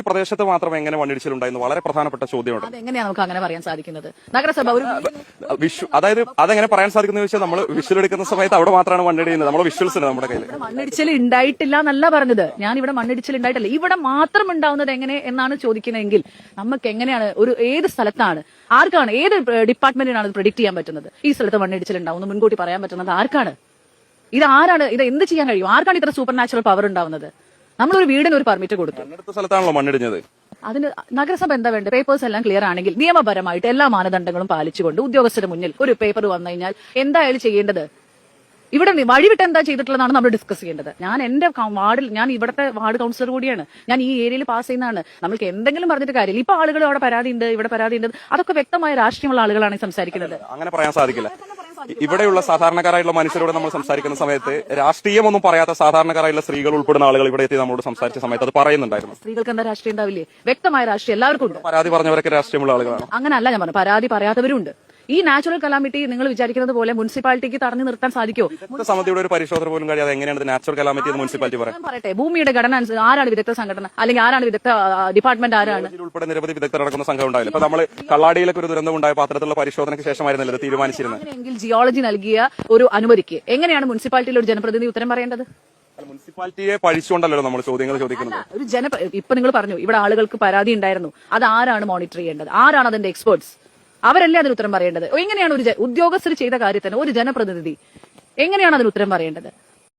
പ്രദേശത്ത് മാത്രം എങ്ങനെ മണ്ണിടിച്ചിലുണ്ടായിരുന്നു വളരെ പ്രധാനപ്പെട്ട ചോദ്യമാണ്. അതെങ്ങനെയാണ് നമുക്ക് അങ്ങനെ പറയാൻ സാധിക്കുന്നത്? നഗരസഭ ഒരു അതായത് അതെങ്ങനെ പറയാൻ സാധിക്കുന്ന ചോദിച്ചാൽ നമ്മൾ വിഷ്വൽ എടുക്കുന്ന സമയത്ത് അവിടെ മാത്രമാണ് മണ്ണിടിയുന്നത്. നമ്മളെ വിഷ്വൽസ് ഉണ്ട് നമ്മുടെ കയ്യിൽ. മണ്ണിടിച്ചിൽ ഉണ്ടായിട്ടില്ല എന്നല്ല പറഞ്ഞത്. ഞാൻ ഇവിടെ മണ്ണിടിച്ചിൽ ഉണ്ടായിട്ടില്ല, ഇവിടെ മാത്രം ഉണ്ടാവുന്നത് എങ്ങനെ എന്നാണ് ചോദിക്കുന്നതെങ്കിൽ നമുക്ക് എങ്ങനെയാണ് ഏത് സ്ഥലത്താണ് ആർക്കാണ് ഏത് ഡിപ്പാർട്ട്മെന്റിനാണ് പ്രെഡിക്ട് ചെയ്യാൻ പറ്റുന്നത്? ഈ സ്ഥലത്ത് മണ്ണിടിച്ചിൽ ഉണ്ടാവുന്നു മുൻകൂട്ടി പറയാൻ പറ്റുന്നത് ആർക്കാണ്? ഇത് ആരാണ്? ഇത് എന്ത് ചെയ്യാൻ കഴിയും? ആർക്കാണ് ഇത്ര സൂപ്പർ നാച്ചുറൽ പവർ ഉണ്ടാവുന്നത്? നമ്മളൊരു വീടിന് ഒരു പെർമിറ്റ് കൊടുത്തു, സ്ഥലത്താണല്ലോ മണ്ണിടിഞ്ഞത്. അതിന് നഗരസഭ എന്താ വേണ്ടത്? പേപ്പേഴ്സ് എല്ലാം ക്ലിയർ ആണെങ്കിൽ നിയമപരമായിട്ട് എല്ലാ മാനദണ്ഡങ്ങളും പാലിച്ചുകൊണ്ട് ഉദ്യോഗസ്ഥരുടെ മുന്നിൽ ഒരു പേപ്പർ വന്നു കഴിഞ്ഞാൽ എന്തായാലും ചെയ്യേണ്ടത്? ഇവിടെ വഴിവിട്ട് എന്താ ചെയ്തിട്ടുള്ളതാണ് നമ്മൾ ഡിസ്കസ് ചെയ്യേണ്ടത്. ഞാൻ എന്റെ വാർഡിൽ, ഞാൻ ഇവിടുത്തെ വാർഡ് കൗൺസിലർ കൂടിയാണ്, ഞാൻ ഈ ഏരിയയിൽ പാസ് ചെയ്യുന്നതാണ്. നമുക്ക് എന്തെങ്കിലും പറഞ്ഞിട്ട് കാര്യമില്ല. ഇപ്പൊ ആളുകൾ അവിടെ പരാതിയുണ്ട്, ഇവിടെ പരാതിയുണ്ട്, അതൊക്കെ വ്യക്തമായ രാഷ്ട്രീയമുള്ള ആളുകളാണ് സംസാരിക്കുന്നത്. അങ്ങനെ പറയാൻ സാധിക്കില്ല. ഇവിടെയുള്ള സാധാരണക്കാരായിട്ടുള്ള മനുഷ്യരോട് നമ്മൾ സംസാരിക്കുന്ന സമയത്ത് രാഷ്ട്രീയമൊന്നും പറയാത്ത സാധാരണക്കാരായിട്ടുള്ള സ്ത്രീകൾ ഉൾപ്പെടുന്ന ആളുകൾ ഇവിടെ എത്തി നമ്മളോട് സംസാരിച്ച സമയത്ത് അത് പറയുന്നുണ്ടായിരുന്നു. സ്ത്രീകൾക്ക് എന്താ രാഷ്ട്രീയം ഉണ്ടാവില്ലേ? വ്യക്തമായ രാഷ്ട്രീയം എല്ലാവർക്കും ഉണ്ട്. പരാതി പറഞ്ഞവരൊക്കെ രാഷ്ട്രീയമുള്ള ആളുകളാണ്. അങ്ങനല്ല ഞാൻ പറഞ്ഞു, പരാതി പറയാത്തവരുണ്ട്. ഈ നാച്ചുറൽ കലാമിറ്റി നിങ്ങൾ വിചാരിക്കുന്നത് പോലെ മുനിസിപ്പാലിറ്റിക്ക് തടഞ്ഞു നിർത്താൻ സാധിക്കോ? സമിതിയുടെ ഒരു പരിശോധന പോലും കഴിയാതെ എങ്ങനെയാണ് നാച്ചുറൽ കലാമിറ്റി എന്ന് മുനിസിപ്പാലിറ്റി പറയട്ടെ? ഭൂമിയുടെ ഘടന അനുസരിച്ച് ആരാണ് വിദഗ്ധ സംഘടന, അല്ലെങ്കിൽ ആരാണ് വിദഗ്ധ ഡിപ്പാർട്ട്മെന്റ്, ആരാണ്? ഉൾപ്പെടെ നിരവധി വിദഗ്ധർ നടക്കുന്ന സംഘം ഉണ്ടായില്ല. ഇപ്പൊ നമ്മൾ കള്ളാടിയിലൊക്കെ ഒരു ദുരന്തം ഉണ്ടായ പാത്രത്തിലുള്ള പരിശോധനയ്ക്ക് ശേഷമായിരുന്നല്ലോ ഇത് തീരുമാനിച്ചിരുന്നത്. അങ്ങനെയെങ്കിൽ ജിയോളജി നൽകിയ ഒരു അനുമതിക്ക് എങ്ങനെയാണ് മുനിസിപ്പാലിറ്റിയിൽ ഒരു ജനപ്രതിനിധി ഉത്തരം പറയേണ്ടത്? മുനിസിപ്പാലിറ്റിയെ പഴിച്ചുകൊണ്ടല്ലോ നമ്മൾ ചോദ്യങ്ങൾ ചോദിക്കുന്നത്. ഇപ്പൊ നിങ്ങൾ പറഞ്ഞു ഇവിടെ ആളുകൾക്ക് പരാതി ഉണ്ടായിരുന്നു, അത് ആരാണ് മോണിറ്റർ ചെയ്യേണ്ടത്? ആരാണ് അതിന്റെ എക്സ്പേർട്സ്? അവരല്ലേ അതിന് ഉത്തരം പറയേണ്ടത്. എങ്ങനെയാണ് ഒരു ഉദ്യോഗസ്ഥർ ചെയ്ത കാര്യത്തിന് ഒരു ജനപ്രതിനിധി എങ്ങനെയാണ് അതിന് ഉത്തരം പറയേണ്ടത്?